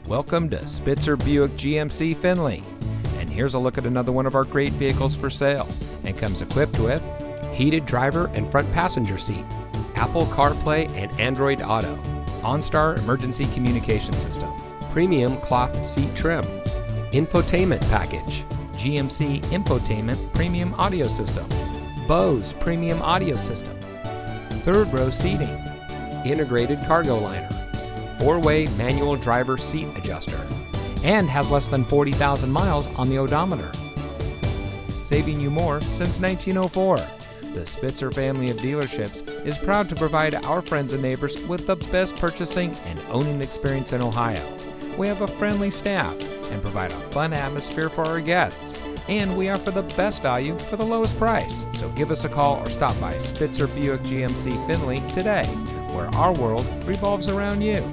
Welcome to Spitzer Buick GMC Findlay. And here's a look at another one of our great vehicles for sale, and comes equipped with heated driver and front passenger seat, Apple CarPlay and Android Auto, OnStar emergency communication system, premium cloth seat trim, infotainment package, GMC infotainment premium audio system, Bose premium audio system, third row seating, integrated cargo liner, four-way manual driver seat adjuster, and has less than 40,000 miles on the odometer. Saving you more since 1904. The Spitzer family of dealerships is proud to provide our friends and neighbors with the best purchasing and owning experience in Ohio. We have a friendly staff and provide a fun atmosphere for our guests. And we offer the best value for the lowest price. So give us a call or stop by Spitzer Buick GMC Findlay today, where our world revolves around you.